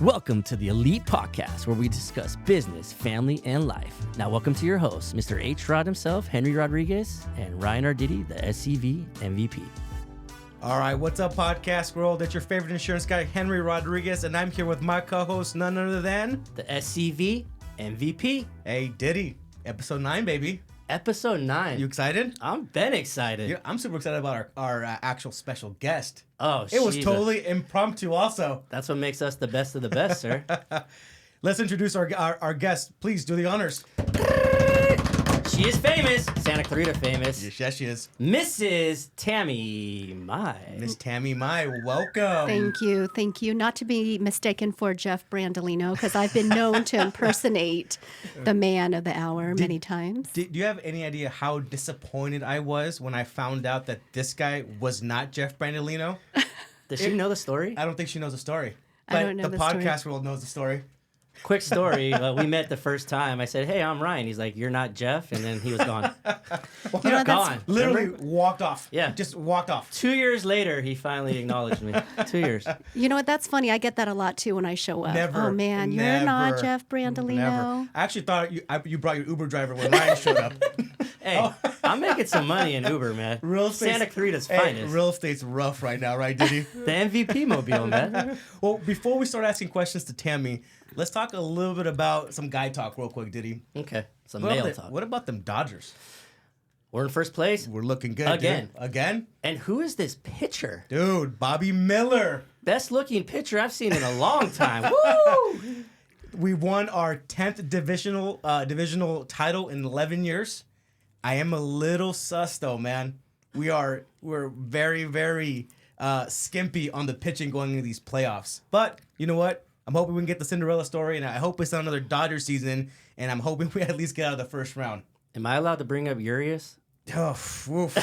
Welcome to the Elite Podcast, where we discuss business, family, and life. Now, welcome to your hosts, Mr. H. Rod himself, Henry Rodriguez, and Ryan Arditi, the SCV MVP. All right, what's up, podcast world? It's your favorite insurance guy, Henry Rodriguez, and I'm here with my co-host, none other than... the SCV MVP. Hey, Diddy. Episode 9, baby. Episode 9. You excited? I'm been excited. Yeah, I'm super excited about our actual special guest. Oh, It was totally impromptu also. That's what makes us the best of the best, sir. Let's introduce our guest. Please do the honors. She is famous. Santa Clarita famous. Yes, she is. Mrs. Tammey Mai. Miss Tammey Mai, welcome. Thank you. Not to be mistaken for Jeff Brandolino, because I've been known to impersonate the man of the hour many times. Do you have any idea how disappointed I was when I found out that this guy was not Jeff Brandolino? Does she know the story? I don't think she knows the story. I don't know the the story. podcast world knows the story. Quick story. We met the first time. I said, "Hey, I'm Ryan." He's like, "You're not Jeff," and then he was gone. You know, Gone. Literally Remember? walked off. Yeah. Just walked off. 2 years later, he finally acknowledged me. 2 years. You know what? That's funny. I get that a lot too when I show up. Never. Oh man, you're not Jeff Brandolino. Never. I actually thought you brought your Uber driver when Ryan showed up. Hey, I'm making some money in Uber, man. Real estate's- Santa Clarita's Hey, finest. real estate's rough right now, right, Diddy? The MVP mobile, man. Well, before we start asking questions to Tammey, let's talk a little bit about some guy talk real quick, Diddy. Okay, some What male about talk. What about them Dodgers? We're in first place. We're looking good. Again. Dude. Again? And who is this pitcher? Dude, Bobby Miller. Best looking pitcher I've seen in a long time. Woo! We won our 10th divisional title in 11 years. I am a little sus though, man. We're very, very skimpy on the pitching going into these playoffs. But you know what? I'm hoping we can get the Cinderella story, and I hope it's not another Dodger season, and I'm hoping we at least get out of the first round. Am I allowed to bring up Urias? Oh, oof.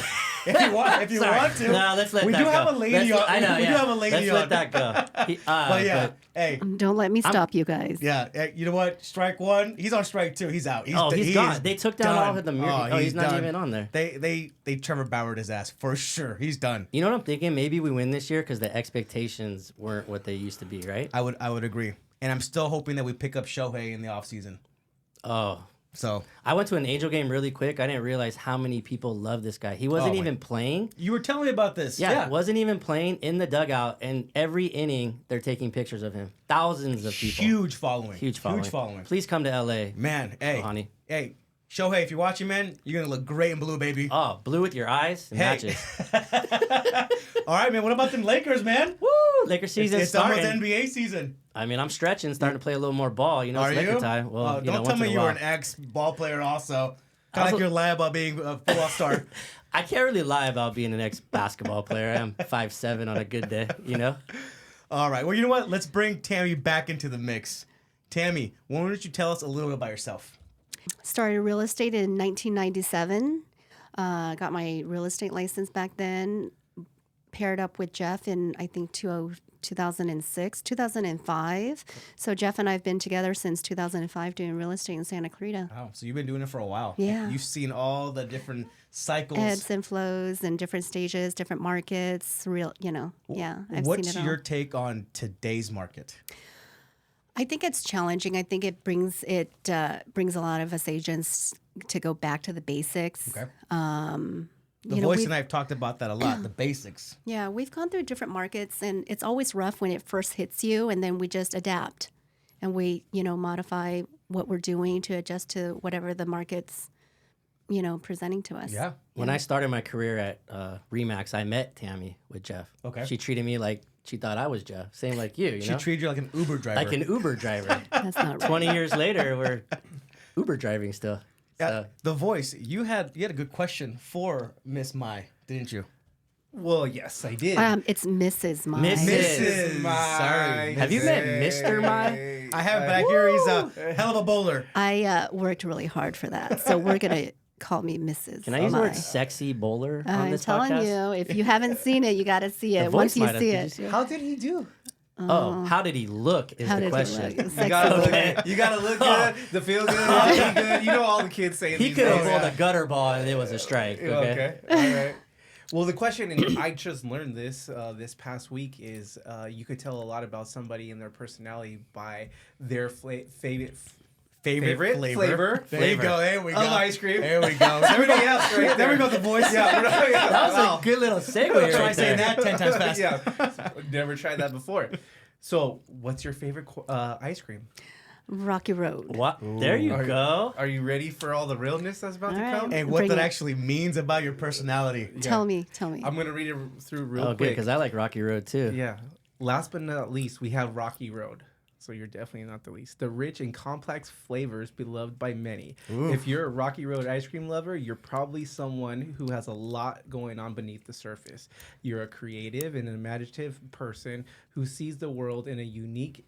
If you want to. No, let's let we that do go. have a lady on. I know, we do have a lady let's on. let that go. But yeah, hey, Don't let me stop you guys. yeah. You know what? Strike one. He's on strike two. He's out. He's gone. They took down all of the mirrors. he's not even on there. They Trevor Bauered his ass for sure. He's done. You know what I'm thinking? Maybe we win this year because the expectations weren't what they used to be, right? I would agree. And I'm still hoping that we pick up Shohei in the offseason. Oh. So I went to an Angel game really quick. I didn't realize how many people love this guy. He wasn't even playing. you were telling me about this. Yeah, wasn't even playing in the dugout. And every inning, they're taking pictures of him. Thousands of people. Huge following. Huge following. Please come to LA. Man, hey. Oh, honey. Hey, Shohei, if you're watching, man, you're going to look great in blue, baby. Oh, blue with your eyes. It matches. All right, man. What about them Lakers, man? Woo! Lakers season It's starting. almost NBA season. I mean, I'm stretching, starting to play a little more ball. You know, Are it's Laker you? time. Well, Don't tell once me in a you were while. an ex-ball player also. I Kind of was like you're lying about being a football star. I can't really lie about being an ex-basketball player. I'm 5'7" on a good day, you know? All right. Well, you know what? Let's bring Tammey back into the mix. Tammey, why don't you tell us a little bit about yourself? Started real estate in 1997. Got my real estate license back then. Paired up with Jeff in, I think, 2006, 2005. So Jeff and I have been together since 2005 doing real estate in Santa Clarita. Wow. So you've been doing it for a while. Yeah. You've seen all the different cycles. Ebbs and flows and different stages, different markets, I've What's seen it your all. take on today's market? I think it's challenging. I think it brings a lot of us agents to go back to the basics. Okay. You The know, voice we've- and I have talked about that a lot, the basics. Yeah, we've gone through different markets, and it's always rough when it first hits you, and then we just adapt, and we, modify what we're doing to adjust to whatever the market's, presenting to us. Yeah. When I started my career at Remax, I met Tammey with Jeff. Okay. She treated me like she thought I was Jeff. Same like you She know? treated you like an Uber driver. Like an Uber driver. That's not right. 20 years later, we're Uber driving still. Yeah, So, the voice. You had a good question for Miss Mai, didn't you? Well, yes, I did. It's Mrs. Mai. Mrs. Mai. Sorry. Have you met Mr. Mai? I haven't, but I hear he's a hell of a bowler. I worked really hard for that, so we're gonna call me Mrs. Can I use the Mai. word sexy bowler on I'm this telling podcast? you, if you haven't seen it, you got to see The it. voice Once you might have. see Did you it, see it? How did he do? Oh, how did he look is How the did he question. look? You Sexy. gotta Okay. look. You gotta look good. The feel good. The feel good. You know all the kids saying He these could have days. rolled a gutter ball and it was a strike. Okay. Okay. All right. Well, the question, and I just learned this this past week, is you could tell a lot about somebody and their personality by their favorite flavor. There you go. There we go. Of ice cream. There we go. Everything else right There we go. The voice. Yeah, That was a good little segue. Try Right saying there. that 10 times fast. Yeah, never tried that before. So, what's your favorite ice cream? Rocky Road. What? There you go. Are you ready for all the realness that's about All to right. come? And what Bring that it. actually means about your personality. Tell me. I'm gonna read it through real Oh, good, quick. because I like Rocky Road too. Yeah. Last but not least, we have Rocky Road. So you're definitely not the least. The rich and complex flavors beloved by many. Ooh. If you're a Rocky Road ice cream lover, you're probably someone who has a lot going on beneath the surface. You're a creative and imaginative person who sees the world in a unique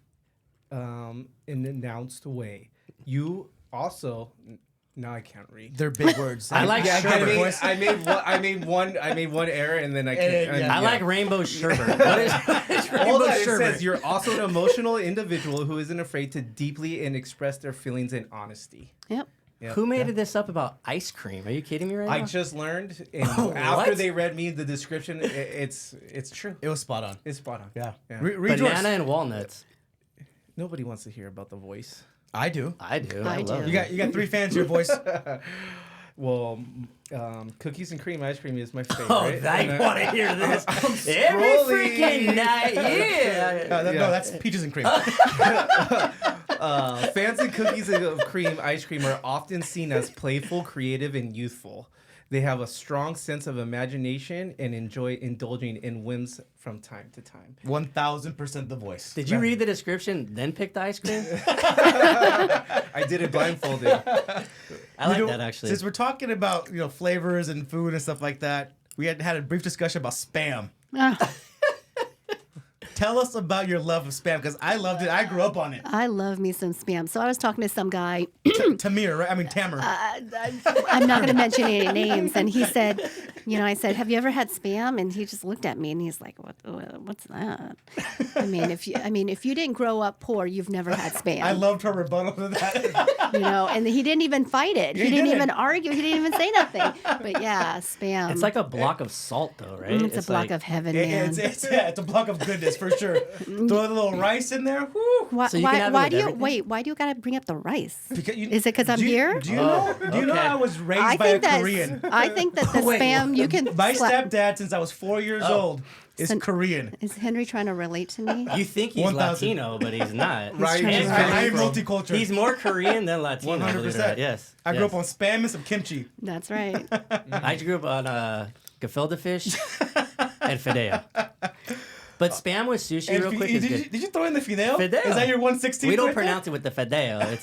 and announced way. You also... Now I can't read. They're big words. I like I get sherbet. it, voice. I made one error and then I can't. Yeah. I like rainbow sherbet. What is All rainbow that it sherbet? says, you're also an emotional individual who isn't afraid to deeply and express their feelings in honesty. Yep. Yep. Who made this up about ice cream? Are you kidding me right I now? just learned, and Oh, after what? they read me the description, it's true. It was spot on. It's spot on. Yeah. Yeah. Read yours. Banana and walnuts. Nobody wants to hear about the voice. I do. I do. I love do. it. You got 3 fans here, voice. Well, cookies and cream ice cream is my favorite. Oh, And I want to hear this every scrolling. freaking night. Yeah. No, Yeah. that's peaches and cream. Fans and cookies of cream ice cream are often seen as playful, creative, and youthful. They have a strong sense of imagination and enjoy indulging in whims from time to time. 1000% the voice. Did you read the description, then pick the ice cream? I did it blindfolded. I like You know, that actually. Since we're talking about flavors and food and stuff like that, we had a brief discussion about Spam. Ah, Tell us about your love of Spam, because I loved it. I grew up on it. I love me some Spam. So I was talking to some guy. Tamir, right? I mean Tamer. I'm not going to mention any names. And he said, I said, have you ever had Spam? And he just looked at me and he's like, what's that? I mean, if you didn't grow up poor, you've never had Spam. I loved her rebuttal to that. And he didn't even fight it. He didn't even argue. He didn't even say nothing. But yeah, Spam. It's like a block of salt, though, right? It's a block of heaven, man. It's a block of goodness for sure. Throw a little rice in there. Whew. Why, So you can have it with everything? why do you got to bring up the rice? Because Is it because I'm do you- here? Do you know? Do you know okay. I was raised by a Korean? I think that the Wait, Spam you can. My slap- stepdad, since I was 4 years old, is Sen- Korean. Is Henry trying to relate to me? You think he's 1,000. Latino, but he's not. Right. trying to He's relate. I am from- multicultural. He's more Korean than Latino. 100%. believe it or not. Yes. I grew yes. up on Spam and some kimchi. That's right. I grew up on gefilte fish and fideo. But Spam with sushi, And real quick, did, is you, good. did you throw in the fideo? Fideo. Is that your 116? We don't right there? pronounce it with the fideo.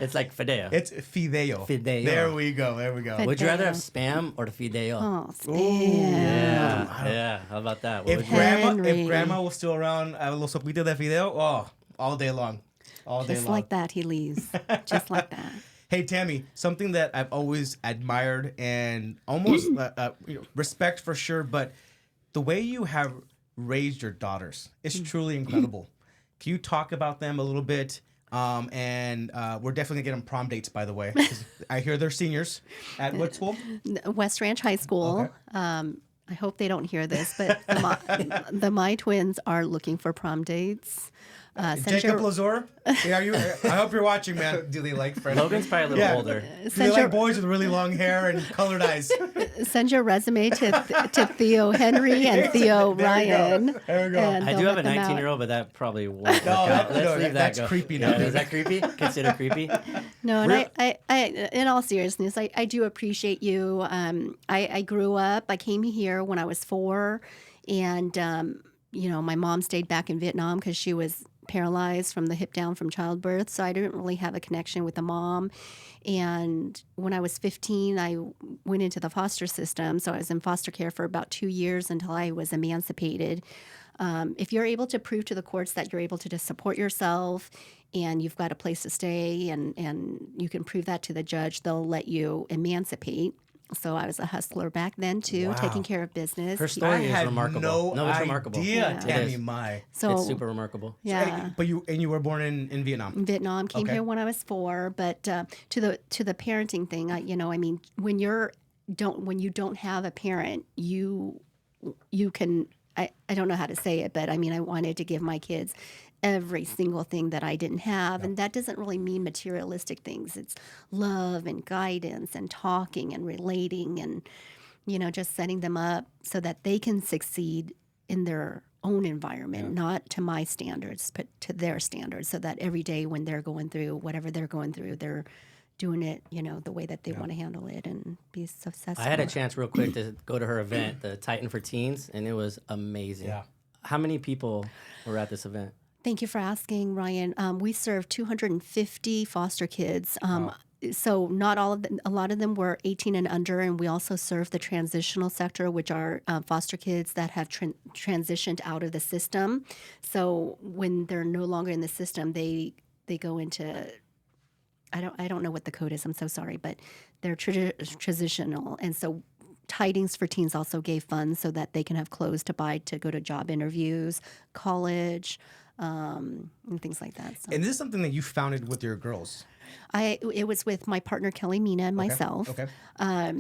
It's like fideo. It's fideo. Fideo. There we go. There we go. Fid- Would you rather have Fideo. Spam or the fideo? Oh, Spam. Yeah. How about that? What would If you Henry. grandma was still around, a little sopita de fideo, all day long. All day Just long. like that, he leaves. Just like that. Hey, Tammey, something that I've always admired and almost respect for sure, but the way you have raised your daughters is truly incredible. Can you talk about them a little bit? And we're definitely gonna get them prom dates, by the way. 'Cause I hear they're seniors at what school? West Ranch High School. Okay. I hope they don't hear this, but the Mai twins are looking for prom dates. Send Jacob your- Lazor? Yeah, I hope you're watching, man. Do they like fresh? Logan's probably a little Yeah. older. Do they Send like your, boys with really long hair and colored eyes? send your resume to Theo Henry and Theo There we go. Ryan. There we go. and I they'll do have a let them out. 19-year-old, but that probably won't work No, out. Let's no, leave that that's go. creepy now, Yeah, dude. is that creepy? Consider creepy? No, and Real- I, in all seriousness, I do appreciate you. I grew up. I came here when I was 4, and my mom stayed back in Vietnam because she was paralyzed from the hip down from childbirth. So I didn't really have a connection with a mom. And when I was 15, I went into the foster system. So I was in foster care for about 2 years until I was emancipated. If you're able to prove to the courts that you're able to just support yourself and you've got a place to stay and you can prove that to the judge, they'll let you emancipate. So I was a hustler back then too, Wow. taking care of business. Her story is I had remarkable. no it's remarkable. idea, Yeah. Tammey It is. Mai. So It's super remarkable. yeah. But you were born in Vietnam. In Vietnam, came Okay. here when I was 4. But to the parenting thing, when you're when you don't have a parent, you can, I don't know how to say it, but I mean, I wanted to give my kids every single thing that I didn't have. And that doesn't really mean materialistic things. It's love and guidance and talking and relating and, just setting them up so that they can succeed in their own environment, not to my standards, but to their standards, so that every day when they're going through whatever they're going through, they're doing it, the way that they want to handle it and be successful. I had a chance real quick to go to her event, the Titan for Teens, and it was amazing. Yeah. How many people were at this event? Thank you for asking, Ryan. We served 250 foster kids. Wow. So not all of them, a lot of them were 18 and under, and we also serve the transitional sector, which are foster kids that have transitioned out of the system. So when they're no longer in the system, they go into, I don't know what the code is, I'm so sorry, but they're transitional. And so Tidings for Teens also gave funds so that they can have clothes to buy to go to job interviews, college, and things like that. So. And this is something that you founded with your girls. It was with my partner Kelly Mina and myself. Okay. I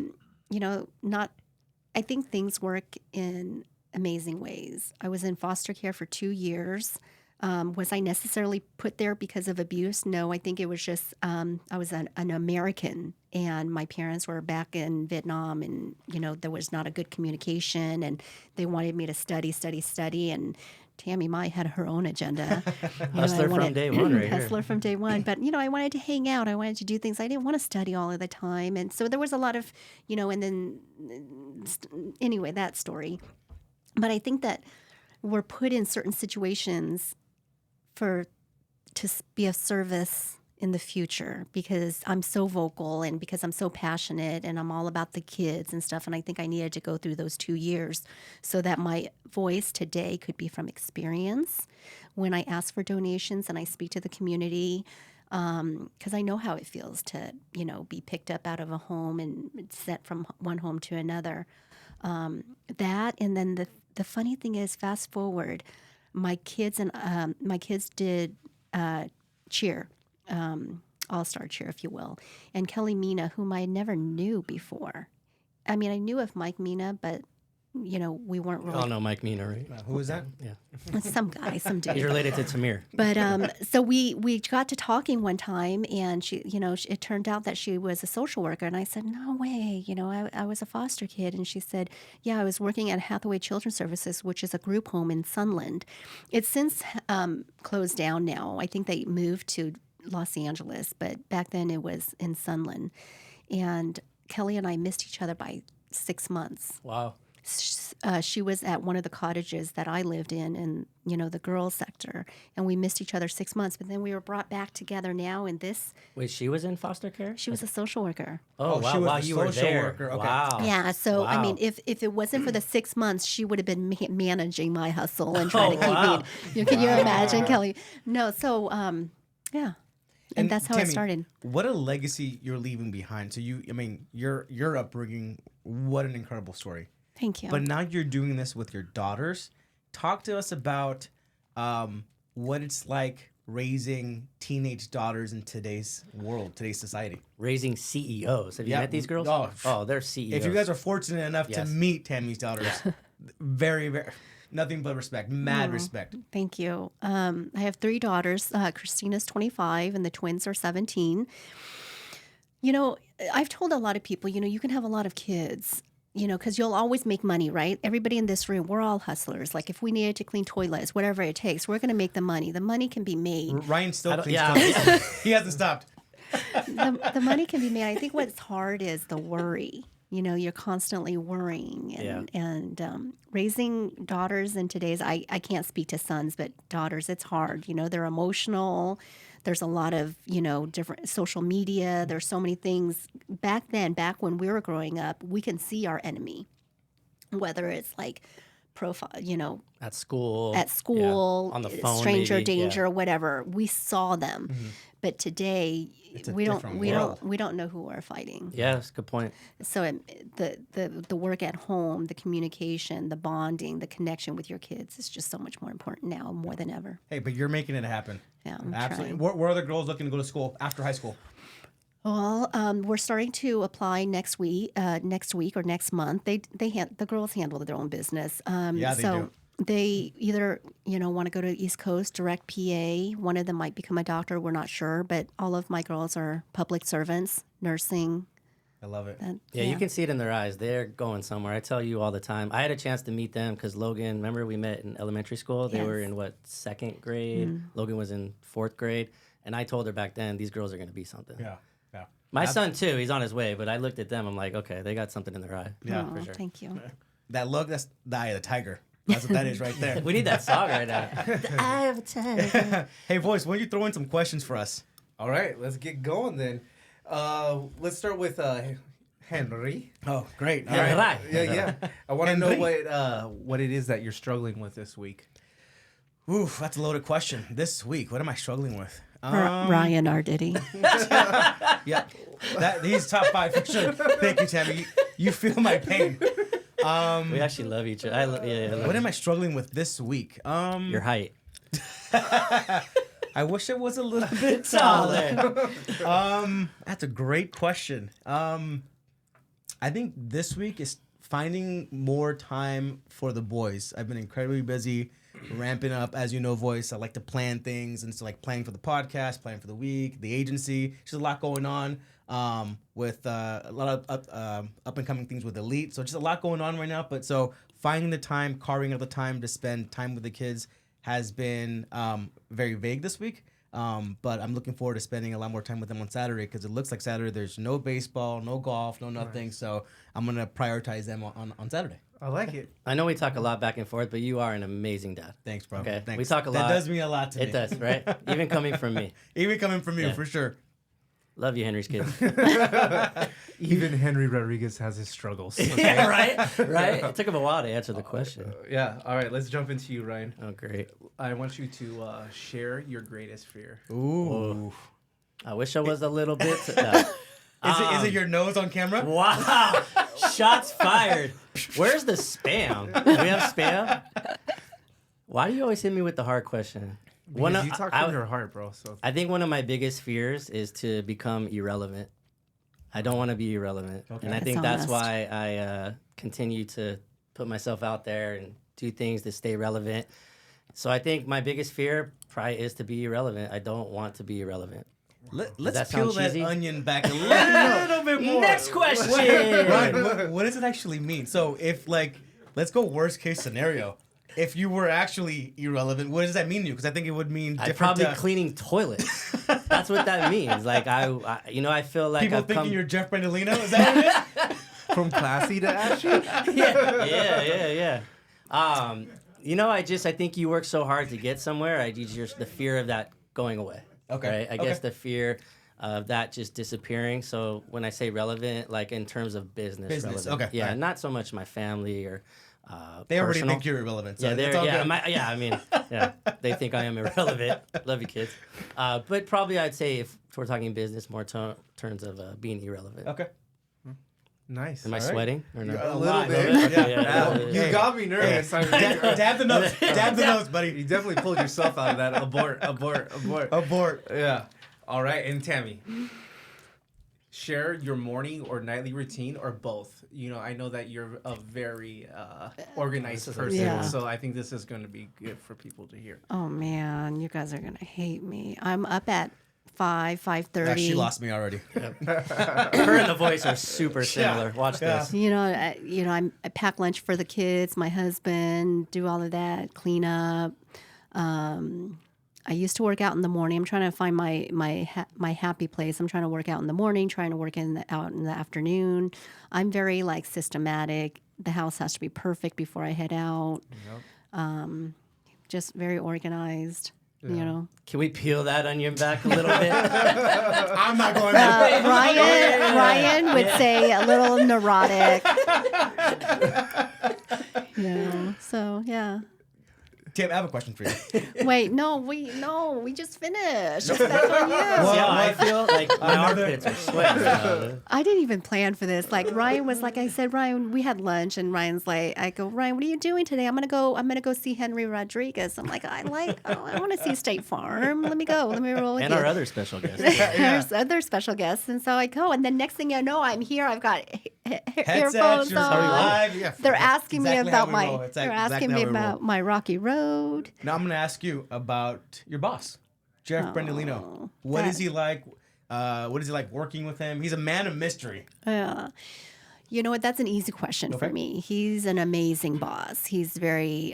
think things work in amazing ways. I was in foster care for 2 years. Was I necessarily put there because of abuse? No, I think it was just I was an American, and my parents were back in Vietnam, and there was not a good communication, and they wanted me to study, and Tammey Mai had her own agenda. Hustler from day one, right here. Hustler from day one. But, I wanted to hang out. I wanted to do things. I didn't want to study all of the time. And so there was a lot of, and then, anyway, that story. But I think that we're put in certain situations to be of service in the future, because I'm so vocal and because I'm so passionate and I'm all about the kids and stuff. And I think I needed to go through those 2 years so that my voice today could be from experience when I ask for donations and I speak to the community, because I know how it feels to, be picked up out of a home and sent from one home to another. That, and then the funny thing is, fast forward, my kids did cheer. All-star cheer, if you will. And Kelly Mina, whom I never knew before. I mean, I knew of Mike Mina, but, we weren't really... Oh, no, Mike Mina, right? Who is that? Yeah. Some guy, some dude. He's related to Tamir. But so we got to talking one time, and she, it turned out that she was a social worker. And I said, no way, I was a foster kid. And she said, yeah, I was working at Hathaway Children's Services, which is a group home in Sunland. It's since closed down now. I think they moved to Los Angeles, but back then it was in Sunland. And Kelly and I missed each other by 6 months. Wow. She was at one of the cottages that I lived in, the girls sector, and we missed each other 6 months. But then we were brought back together now in this. Wait, she was in foster care? She was a social worker. Oh, wow. She was Wow, a you were social there. worker. Okay. Wow. Yeah, so Wow. I mean, if it wasn't for the 6 months, she would have been managing my hustle and trying to keep wow. me. Can you imagine, Kelly? No, so yeah. And that's how Tammey, it started. What a legacy you're leaving behind. So your upbringing, what an incredible story. Thank you. But now you're doing this with your daughters. Talk to us about what it's like raising teenage daughters in today's world, today's society. Raising CEOs. Have you met these girls? Oh, they're CEOs. If you guys are fortunate enough to meet Tammy's daughters, very, very, nothing but respect, mad respect. Thank you. I have 3 daughters. Christina's 25 and the twins are 17. I've told a lot of people, you can have a lot of kids, because you'll always make money, right? Everybody in this room, we're all hustlers. Like if we needed to clean toilets, whatever it takes, we're going to make the money. The money can be made. Ryan still cleans toilets. He hasn't stopped. The money can be made. I think what's hard is the worry. You're constantly worrying. And raising daughters in today's, I can't speak to sons, but daughters, it's hard. They're emotional. There's a lot of, different social media. There's so many things. Back when we were growing up, we can see our enemy, whether it's like profile, at school, on the phone, stranger maybe. danger, or whatever. We saw them. Mm-hmm. But today we don't know who we're fighting. Yeah, that's a good point. So the work at home, the communication, the bonding, the connection with your kids is just so much more important now, more than ever. Hey, but you're making it happen. Yeah, I'm absolutely. trying. Where are the girls looking to go to school after high school? Well, we're starting to apply next week or next month. The girls handle their own business. Yeah, they so do. they either want to go to East Coast direct PA. One of them might become a doctor. We're not sure, but all of my girls are public servants, nursing. I love it. Yeah, you can see it in their eyes. They're going somewhere. I tell you all the time. I had a chance to meet them because Logan, remember we met in elementary school? They were in, second grade? Logan was in fourth grade. And I told her back then, these girls are going to be something. Yeah. My son, too, he's on his way. But I looked at them. I'm like, okay, they got something in their eye. Yeah, Oh, for sure. thank you. That look, that's the eye of the tiger. That's what that is right there. We need that song right now. The eye of a tiger. Hey, voice, why don't you throw in some questions for us? All right, let's get going then. Let's start with Henry. Oh, great. All Yeah, right. right. Yeah. I want to know Henry. what it is that you're struggling with this week. Oof, that's a loaded question. This week, what am I struggling with? Ryan Arditi. Yeah, he's top 5 for sure. Thank you, Tammey. You feel my pain. We actually love each other. I love What am I struggling with this week? your height. I wish I was a little bit taller. That's a great question. I think this week is finding more time for the boys. I've been incredibly busy, ramping up. As you know, voice, I like to plan things, and so like planning for the podcast, planning for the week, the agency. There's a lot going on with a lot of up and coming things with Elite. So just a lot going on right now. But so finding the time, carving out the time to spend time with the kids has been very vague this week. But I'm looking forward to spending a lot more time with them on Saturday because it looks like Saturday there's no baseball, no golf, no nothing. Nice. So I'm going to prioritize them on Saturday. I like it. I know we talk a lot back and forth, but you are an amazing dad. Thanks, bro. Okay. Thanks. We talk a lot. That does mean a lot to me. It does, right? Even coming from me. Even coming from you, Yeah. for sure. Love you, Henry's kids. Even Henry Rodriguez has his struggles. Okay? Yeah, right? It took him a while to answer the question. Yeah. All right. Let's jump into you, Ryan. Oh, great. I want you to share your greatest fear. Ooh. I wish I was a little bit... No. Is it your nose on camera? Wow. Shots fired. Where's the spam? Do we have spam? Why do you always hit me with the hard question? Because you talk from your heart, bro. So I think one of my biggest fears is to become irrelevant. I don't want to be irrelevant. Okay. And I think that's why I continue to put myself out there and do things to stay relevant. So I think my biggest fear probably is to be irrelevant. I don't want to be irrelevant. Let's that peel sound that cheesy? onion back a little bit more. Next question. Ryan, what does it actually mean? So if let's go worst case scenario. If you were actually irrelevant, what does that mean to you? Because I think it would mean different. I'm probably cleaning toilets. That's what that means. Like I feel like People I've thinking come... you're Jeff Brandolino. Is that what it is? from classy to ashy. Yeah. I think you work so hard to get somewhere. The fear of that going away. Okay. Right? I guess the fear of that just disappearing. So when I say relevant, like in terms of business relevant. Okay. Yeah, right. not so much my family or They already personal. think you're irrelevant. So Yeah, it's all good. they think I am irrelevant. Love you, kids. But probably I'd say if we're talking business, more terms of being irrelevant. Okay. Nice. Am I All right. sweating or no? A little lot, bit. okay. Yeah. You got me nervous. I mean, Dab the nose. Dab the nose, buddy. you definitely pulled yourself out of that. Abort. Abort. Yeah. All right. And Tammey, share your morning or nightly routine or both. I know that you're a very organized person, Yeah. so I think this is going to be good for people to hear. Oh man, you guys are gonna hate me. I'm up at 5:30. She lost me already. Her and the voice are super similar. Watch this. I pack lunch for the kids, my husband, do all of that, clean up. I used to work out in the morning. I'm trying to find my happy place. I'm trying to work out in the morning, trying to work out in the afternoon. I'm very systematic. The house has to be perfect before I head out. Yep. Just very organized. Can we peel that onion back a little bit? I'm not going there. Ryan would say a little neurotic. So yeah. Tim, I have a question for you. Wait, we just finished. It's back on you. See how I feel? Like my armpits are sweating. I didn't even plan for this. Like Ryan was like, I said, Ryan, we had lunch, and Ryan's like, I go, Ryan, what are you doing today? I'm gonna go see Henry Rodriguez. I'm like, I want to see State Farm. Let me go. Let me roll with And you. our other special guest. There's other special guests, and so I go, and then next thing you know, I'm here. I've got Headsets, earphones you're on. live. Yeah, They're that's asking me exactly how about we my. roll. It's They're exactly asking how me we roll. about my rocky road. Now I'm going to ask you about your boss, Jeff Brandolino. What is he like? What is he like working with him? He's a man of mystery. You know what? That's an easy question for me. He's an amazing boss. He's very,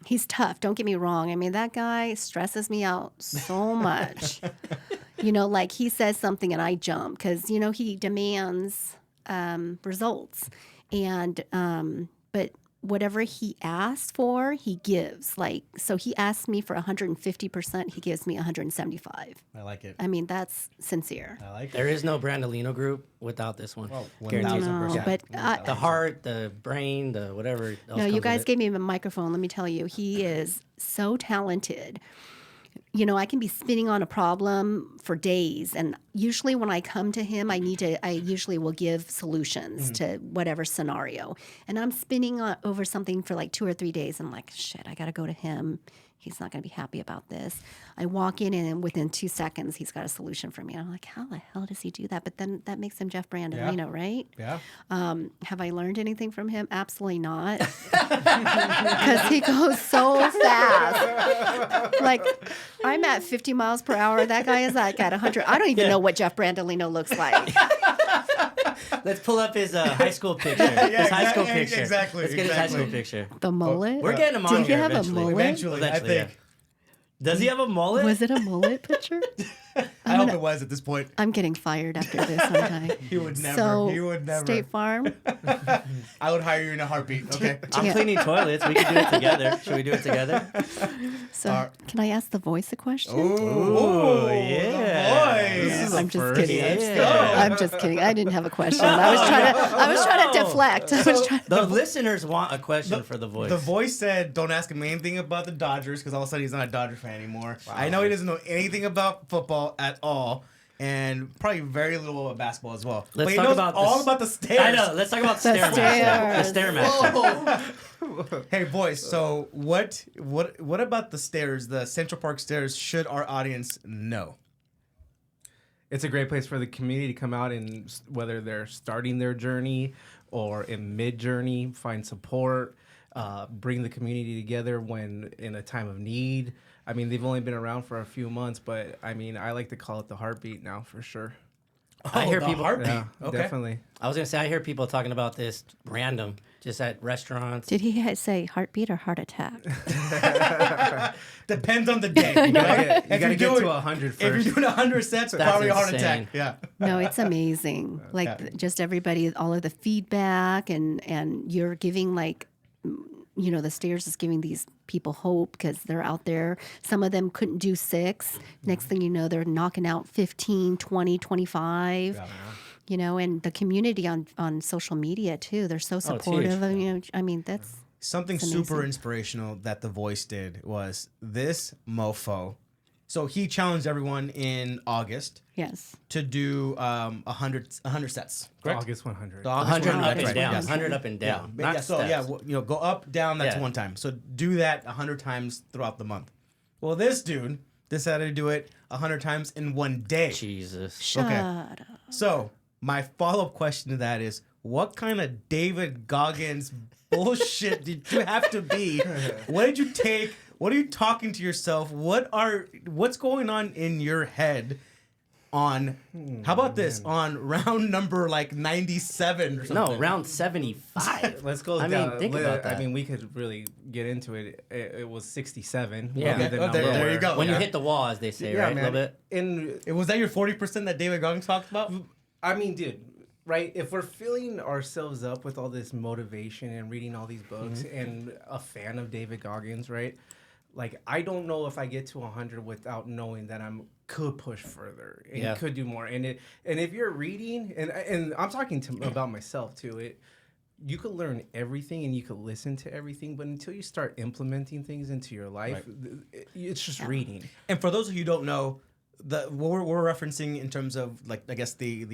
he's tough. Don't get me wrong. I mean, that guy stresses me out so much. Like he says something and I jump because, he demands results. And, but whatever he asks for, he gives. Like, so he asks me for 150%, he gives me 175. I like it. I mean, that's sincere. I like it. There is no Brandolino group without this one. Well, Guaranteed. 1000%. No, but The heart, the brain, the whatever. Else no, comes you with guys it. gave me a microphone. Let me tell you, he is so talented. I can be spinning on a problem for days, and usually when I come to him, I usually will give solutions to whatever scenario. And I'm spinning over something for like 2 or 3 days. I'm like, shit, I got to go to him. He's not going to be happy about this. I walk in, and within 2 seconds, he's got a solution for me. And I'm like, how the hell does he do that? But then that makes him Jeff Brandolino, right? Yeah. Have I learned anything from him? Absolutely not. Because he goes so fast. Like, I'm at 50 miles per hour. That guy is like at 100. I don't even know what Jeff Brandolino looks like. Let's pull up his high school picture. His high school picture. Exactly. Let's get his high school picture. The mullet? We're getting him on Did he here have a eventually. mullet? Eventually, I think. yeah. Does he have a mullet? Was it a mullet picture? I hope it was at this point. I'm getting fired after this, aren't I? He would never. So, He would never. State Farm? I would hire you in a heartbeat. Okay. I'm cleaning toilets. We can do it together. Should we do it together? So, can I ask the voice a question? Ooh, yeah. This is I'm a just first. kidding. Yeah. I'm just kidding. I didn't have a question. I was trying to deflect. I was trying. The listeners want a question for the voice. The voice said, "Don't ask him anything about the Dodgers," because all of a sudden he's not a Dodger fan anymore. I know he doesn't know anything about football at all, and probably very little about basketball as well. Let's but he talk knows about all this- about the stairs. I know. Let's talk about The Stairmaster. stairs. The Stairmaster. Hey, boys. So what about the stairs? The Central Park stairs? Should our audience know? It's a great place for the community to come out and whether they're starting their journey or in mid-journey, find support, bring the community together when in a time of need. I mean, they've only been around for a few months, but I mean, I like to call it the heartbeat now for sure. I hear the people. heartbeat. Yeah, Okay. definitely. I was gonna say I hear people talking about this random, just at restaurants. Did he say heartbeat or heart attack? Depends on the day. You gotta If get you're doing- to 100 first. If you're doing 100 sets, That's probably a heart insane. attack. Yeah. No, it's amazing. Like Yeah. just everybody, all of the feedback, and you're giving like, the stairs is giving these people hope because they're out there. Some of them couldn't do 6. Next thing you know, they're knocking out 15, 20, 25. And the community on social media too. They're so huge. supportive. I mean, that's Something It's super amazing. inspirational that The Voice did was this mofo. So he challenged everyone in August yes. to do 100 sets. Correct? August 100. The August 100 100, up that's and right, down. yes. 100 up and Yeah, down. but Not yeah, so steps. yeah, go up, down. That's Yeah. one time. So do that 100 times throughout the month. Well, this dude decided to do it 100 times in one day. Jesus. Shut Okay. up. So my follow-up question to that is, what kind of David Goggins bullshit did you have to be? What did you take? What are you talking to yourself? What's going on in your head on, how about this, on round number like 97 or something? No, round 75. Let's go I down. mean, think about that. I mean, we could really get into it. It was 67. Yeah. Maybe the Okay. Oh, there- number there you where- go. When you Yeah. hit the wall, as they say, right? A little bit. Was that your 40% that David Goggins talked about? I mean, dude, right? If we're filling ourselves up with all this motivation and reading all these books and a fan of David Goggins, right? Like, I don't know if I get to 100 without knowing that could push further and could do more. And if you're reading, and I'm talking about myself too, you could learn everything and you could listen to everything, but until you start implementing things into your life, it's just reading. And for those of you who don't know, what we're referencing in terms of like I guess the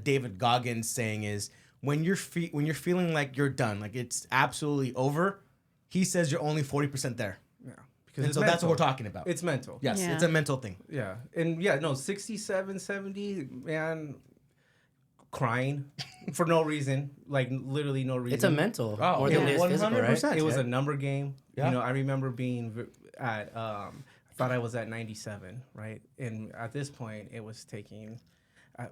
David Goggins saying is when you're feeling like you're done, like it's absolutely over, he says you're only 40% there. Yeah. Because And so that's what we're talking about. It's mental. Yes, Yeah. it's a mental thing. Yeah. And yeah, no, 67, 70, man, crying for no reason, like literally no reason. It's a mental Oh, more than it is physical, 100%. right? It was a number game. Yeah. You know, I remember being at, I thought I was at 97, right? And at this point, it was taking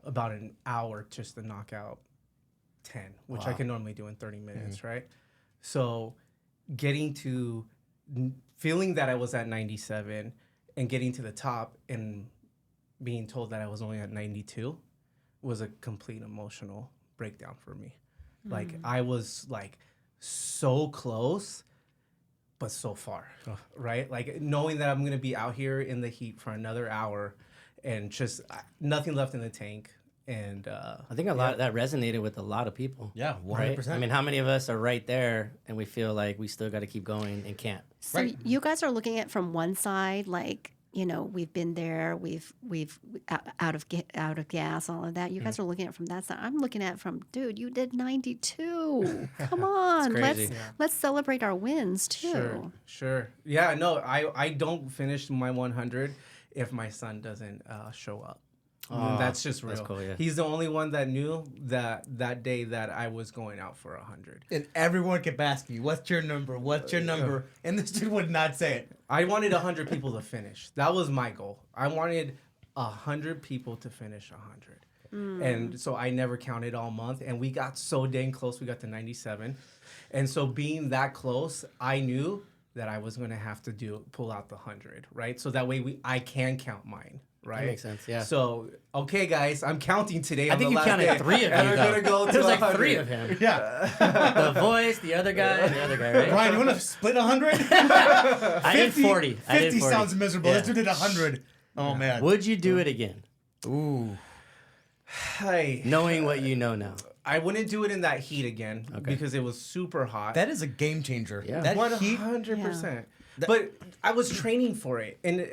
about an hour just to knock out 10, which I can normally do in 30 minutes, right? So getting to feeling that I was at 97 and getting to the top and being told that I was only at 92 was a complete emotional breakdown for me. Like I was like so close, but so far, right? Like knowing that I'm going to be out here in the heat for another hour and just nothing left in the tank. And I think a lot that resonated with a lot of people. Yeah, 100%. Right? I mean, how many of us are right there and we feel like we still got to keep going and can't? So you guys are looking at it from one side, like, you know, we've been there, we've out of gas, all of that. You guys are looking at it from that side. I'm looking at it from, dude, you did 92. Come on, crazy. let's celebrate our wins too. Sure. Yeah, no, I don't finish my 100 if my son doesn't show up. And that's just real. That's cool, yeah. He's the only one that knew that day that I was going out for 100. And everyone kept asking you, what's your number? What's your number? And this dude would not say it. I wanted 100 people to finish. That was my goal. I wanted 100 people to finish 100. And so I never counted all month. And we got so dang close. We got to 97. And so being that close, I knew that I was going to have to pull out the 100, right? So that way I can count mine. Right. That makes sense, yeah. So, okay, guys, I'm counting today. I on think the you last counted day, 3 of you, and we're though. gonna go to There's like 100. 3 of him. Yeah. The voice, the other guy, and the other guy, right? Ryan, you want to split 100? I did 40. 50 I did 40. sounds miserable. Yeah. This dude did 100. Oh, man. Would you do it again, Ooh. Hey, knowing what you know now? I wouldn't do it in that heat again because it was super hot. That is a game changer. Yeah. That heat. 100%. But I was training for it, and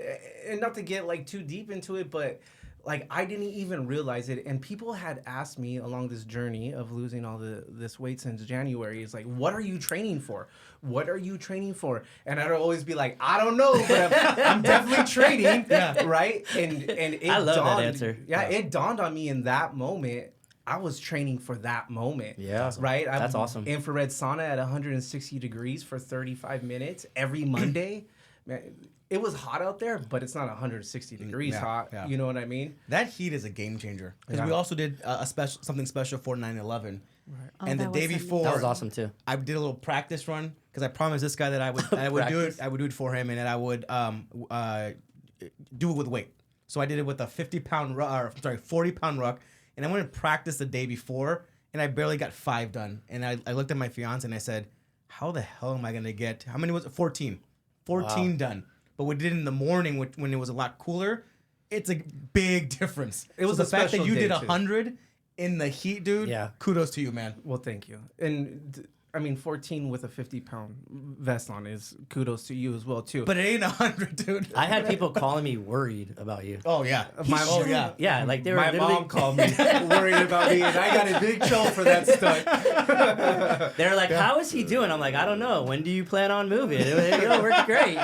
not to get like too deep into it, but like I didn't even realize it. And people had asked me along this journey of losing all this weight since January. It's like, what are you training for? What are you training for? And I'd always be like, I don't know, but I'm definitely training, right? And it I love that dawned, answer. Yeah, it dawned on me in that moment. I was training for that moment. Yeah. Right? That's awesome. Infrared sauna at 160 degrees for 35 minutes every Monday. Man, it was hot out there, but it's not 160 degrees hot. Yeah. You know what I mean? That heat is a game changer. Because we also did something special for 9/11. Right. And the that day was before, That was awesome too. I did a little practice run because I promised this guy that I would do it. I would do it for him, and that I would do it with weight. So I did it with a 40-pound ruck, and I went and practiced the day before, and I barely got 5 done. And I looked at my fiance and I said, "How the hell am I gonna get? How many was it? 14 done." But we did it in the morning, when it was a lot cooler. It's a big difference. It was so a the fact that special you day, did too. 100 in the heat, dude. Yeah. Kudos to you, man. Well, thank you. And I mean, 14 with a 50-pound vest on is kudos to you as well, too. But it ain't 100, dude. I had people calling me worried about you. Oh yeah. My Yeah, like they were My literally. mom called me worried about me, and I got a big show for that stunt. They're like, "How is he doing?" I'm like, "I don't know. When do you plan on moving? It'll work great."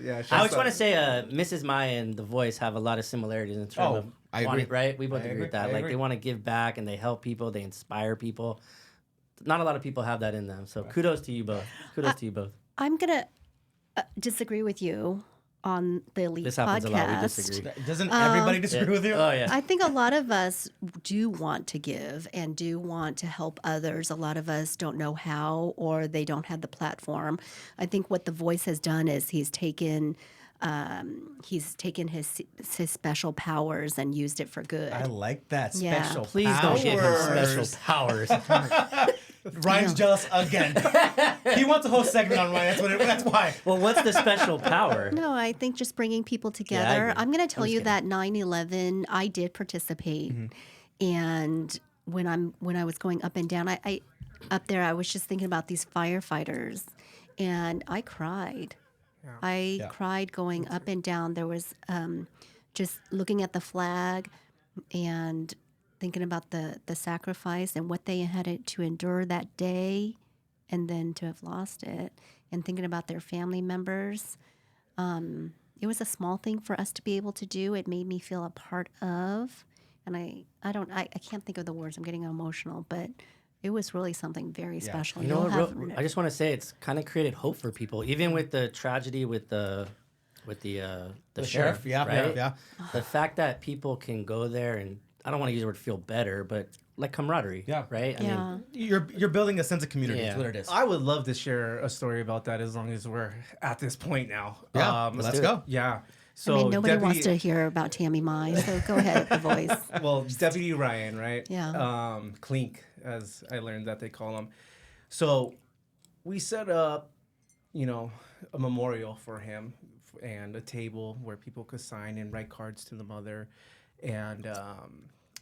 Yeah, I always want to say, Mrs. Mai and The Voice have a lot of similarities in terms of I agree. wanting, right? We both I agree agree. with that. I Like agree. they want to give back and they help people, they inspire people. Not a lot of people have that in them. So kudos to you both. Kudos to you both. I'm gonna disagree with you on the Elite This happens podcast. a lot. We disagree. Doesn't everybody disagree with you? Oh yeah. I think a lot of us do want to give and do want to help others. A lot of us don't know how, or they don't have the platform. I think what The Voice has done is he's taken his special powers and used it for good. I like that Yeah. special. Please don't give him powers. special powers. Ryan's jealous again. He wants a whole segment on Ryan. That's why. Well, what's the special power? No, I think just bringing people I together. agree. I'm going to tell I'm you just that 9/11, I did participate, and when I was going up and down, I up there, I was just thinking about these firefighters, and I cried. I cried going up and down. There was just looking at the flag and thinking about the sacrifice and what they had to endure that day, and then to have lost it, and thinking about their family members. It was a small thing for us to be able to do. It made me feel a part of, and I can't think of the words. I'm getting emotional, but it was really something very special. You know what? I just want to say it's kind of created hope for people, even with the tragedy with the sheriff. Right? The fact that people can go there, and I don't want to use the word feel better, but like camaraderie. Right. I mean, you're building a sense of community. That's what it is. I would love to share a story about that as long as we're at this point now. Yeah, let's go. Yeah. So I mean, nobody wants to hear about Tammey Mai, so go ahead, the voice. Well, Deputy Ryan, right? Yeah. Clink, as I learned that they call him. So we set up, a memorial for him and a table where people could sign and write cards to the mother, and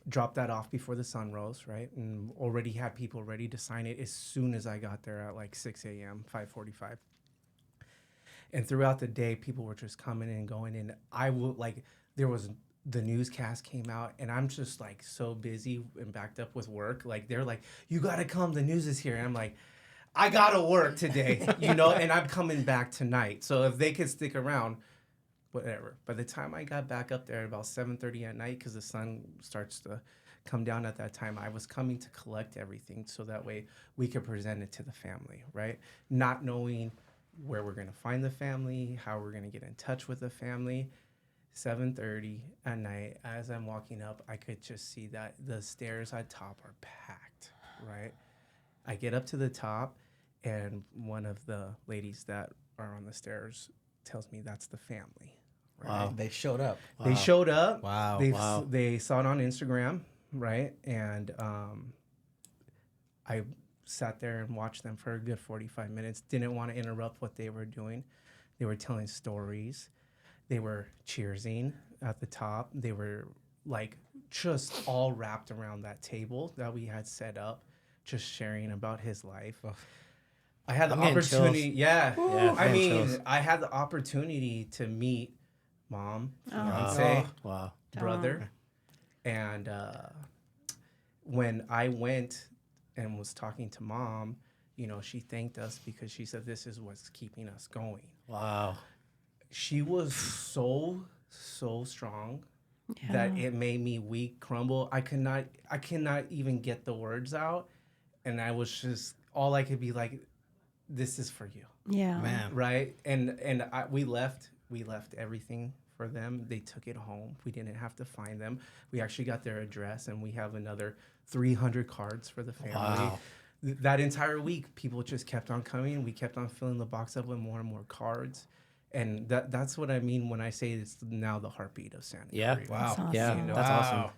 drop that off before the sun rose, right? And already had people ready to sign it as soon as I got there at like 6 a.m., 5:45. And throughout the day, people were just coming and going. And there was the newscast came out, and I'm just like so busy and backed up with work. Like, they're like, you got to come. The news is here. And I'm like, I got to work today, and I'm coming back tonight. So if they could stick around, whatever. By the time I got back up there at about 7:30 at night, because the sun starts to come down at that time, I was coming to collect everything so that way we could present it to the family, right? Not knowing where we're going to find the family, how we're going to get in touch with the family. 7:30 at night, as I'm walking up, I could just see that the stairs at top are packed, right? I get up to the top, and one of the ladies that are on the stairs tells me that's the family. Right? Wow, they showed up. They showed up. Wow. They saw it on Instagram, right? And I sat there and watched them for a good 45 minutes. Didn't want to interrupt what they were doing. They were telling stories. They were cheersing at the top. They were like just all wrapped around that table that we had set up, just sharing about his life. I had the opportunity. Yeah. I mean, I had the opportunity to meet mom, fiance, brother. And when I went and was talking to mom, she thanked us because she said this is what's keeping us going. Wow. She was so strong that it made me weak, crumble. I cannot even get the words out, and I was just, all I could be like, this is for you. Yeah. Man. Right? And we left everything for them. They took it home. We didn't have to find them. We actually got their address, and we have another 300 cards for the family. Wow. That entire week, people just kept on coming. We kept on filling the box up with more and more cards. And that's what I mean when I say it's now the heartbeat of Santa Clarita. Wow. That's awesome. Yeah, that's awesome.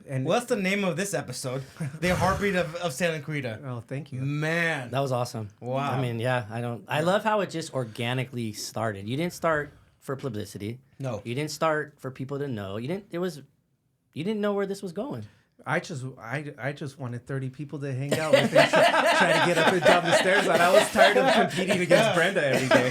And what's the name of this episode? The heartbeat of Santa Clarita. Oh, thank you. Man. That was awesome. Wow. I mean, I love how it just organically started. You didn't start for publicity. No. You didn't start for people to know. You didn't know where this was going. I just wanted 30 people to hang out with and try to get up and down the stairs. And I was tired of competing against Brenda every day.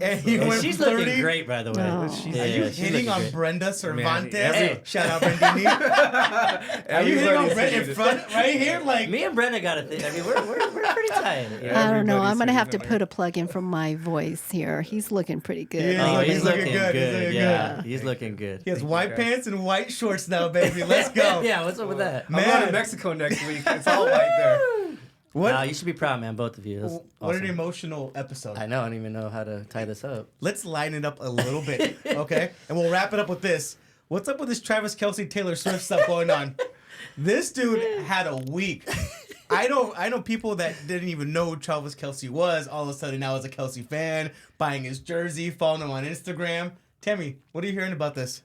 And she's looking great, by the way. No. Are you hitting on great. Brenda Cervantes? Hey. Shout out Brendini. Are you hitting on Brenda in front, right here? Like, Me and Brenda got a thing. I mean, we're pretty tight. I don't know. I'm going to have to saying put a plug in for my voice here. He's looking pretty good. Yeah. Oh, he's looking good. He's looking Yeah, good. he's looking good. he has white pants and white shorts now, baby. Let's go. Yeah, what's up with that? I'm going to Mexico next week. It's all right there. What? Nah, you should be proud, man, both of you. That's What awesome. an emotional episode. I know. I don't even know how to tie this up. Let's line it up a little bit, okay? And we'll wrap it up with this. What's up with this Travis Kelce, Taylor Swift stuff going on? This dude had a week. I know people that didn't even know who Travis Kelce was. All of a sudden now is a Kelce fan, buying his jersey, following him on Instagram. Tammy, what are you hearing about this?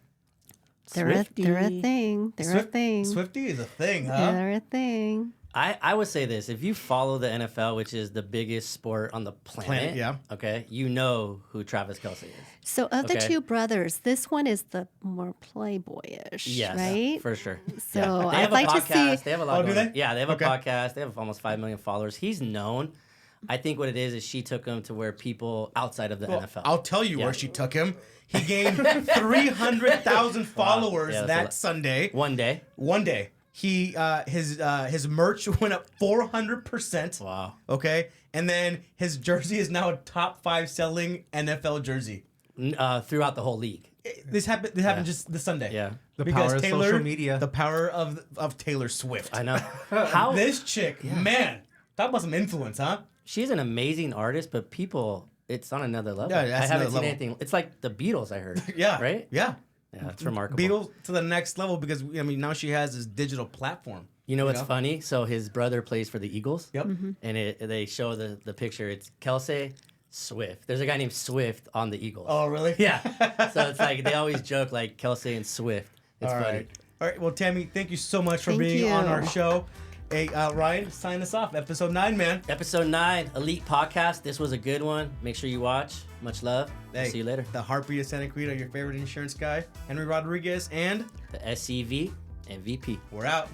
They're a thing. They're a thing. Swiftie is a thing, huh? They're a thing. I would say this: if you follow the NFL, which is the biggest sport on the planet, yeah. okay, you know who Travis Kelce is. So of the Okay. two brothers, this one is the more playboyish, Yes, right? for sure. So They I'd have like a to podcast. see. They have a lot. Oh, do going on. they? Yeah, they have Okay. a podcast. They have almost 5 million followers. He's known. I think what it is she took him to where people outside of the Well, NFL. I'll tell you Yeah. where she took him. He gained 300,000 followers Yeah, that's a that lot. Sunday. One day. One day, he his merch went up 400%. Wow. Okay, and then his jersey is now a top 5 selling NFL jersey. Throughout the whole league. This happened. This happened just this Sunday. Yeah. The power of social media. The power of Taylor Swift. I know. How This chick, man, talk about some influence, huh? she's an amazing artist, but people, it's on another level. Yeah, that's I haven't another seen level. anything. It's like the Beatles. I heard. Yeah. Right. Yeah. Yeah, it's remarkable. Beatles to the next level because I mean now she has this digital platform. You know what's funny? So his brother plays for the Eagles. Yep. And they show the picture. It's Kelce Swift. There's a guy named Swift on the Eagles. Oh really? Yeah. So it's like they always joke like Kelce and Swift. It's All funny. right. All right. Well, Tammy, thank you so much for Thank being on you. our show. Hey, Ryan, sign us off. Episode 9, man. Episode 9, Elite Podcast. This was a good one. Make sure you watch. Much love. Hey, See you later. The Heartbeat of Santa Clarita, your favorite insurance guy, Henry Rodriguez, and The SCV and VP. we're out.